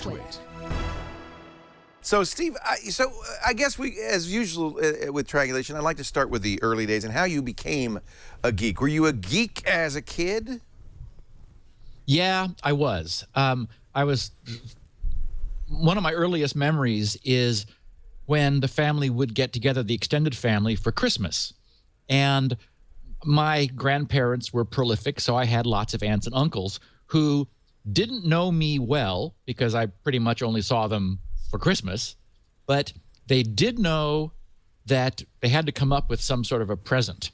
to it. So, Steve, I guess we, as usual with Triangulation, I'd like to start with the early days and how you became a geek. Were you a geek as a kid? Yeah, I was. One of my earliest memories is when the family would get together, the extended family, for Christmas. And my grandparents were prolific, so I had lots of aunts and uncles who didn't know me well because I pretty much only saw them for Christmas, but they did know that they had to come up with some sort of a present.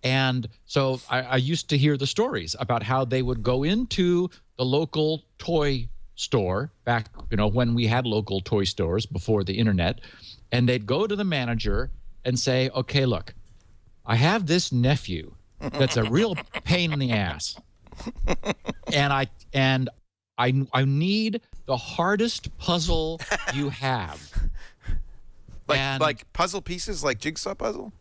And so I used to hear the stories about how they would go into the local toy store back, when we had local toy stores before the internet, and they'd go to the manager and say, okay, look, I have this nephew that's a real pain in the ass. And I need the hardest puzzle you have. Like puzzle pieces, like jigsaw puzzle?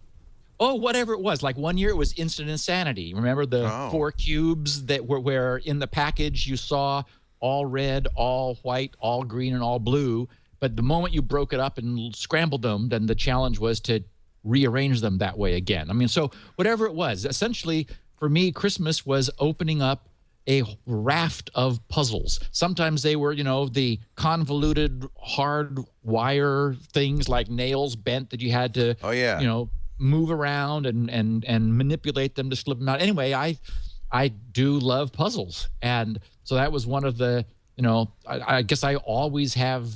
Oh, whatever it was. Like one year it was Instant Insanity. Remember the 4 cubes that were where in the package you saw all red, all white, all green, and all blue. But the moment you broke it up and scrambled them, then the challenge was to rearrange them that way again. I mean, so whatever it was, essentially for me, Christmas was opening up a raft of puzzles. Sometimes they were, the convoluted hard wire things like nails bent that you had to, move around and manipulate them to slip them out. Anyway, I do love puzzles. And so that was one of the, I guess I always have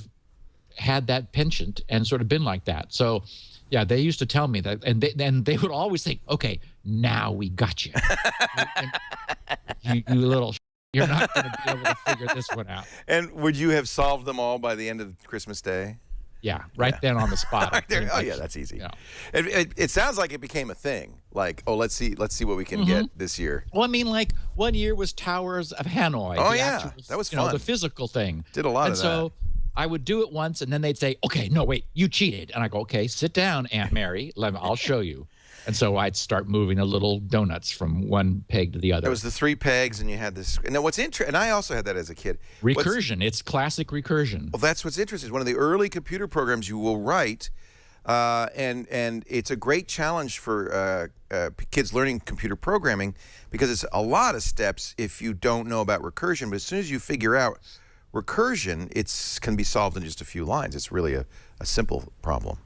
had that penchant and sort of been like that. So yeah, they used to tell me that, and they would always think, okay, now we got you. you little, you're not going to be able to figure this one out. And would you have solved them all by the end of Christmas Day? Yeah, then on the spot. Right there. Oh yeah, that's easy. Yeah. It sounds like it became a thing. Like, oh, let's see what we can get this year. Well, I mean, like one year was Towers of Hanoi. Oh yeah, that was fun. The physical thing. Did a lot of that. And so I would do it once, and then they'd say, okay, no, wait, you cheated. And I go, okay, sit down, Aunt Mary. I'll show you. And so I'd start moving the little donuts from one peg to the other. There was the 3 pegs, and you had this. And what's interesting, and I also had that as a kid. Recursion. It's classic recursion. Well, that's what's interesting. It's one of the early computer programs you will write, and it's a great challenge for kids learning computer programming because it's a lot of steps if you don't know about recursion. But as soon as you figure out recursion, it can be solved in just a few lines. It's really a simple problem.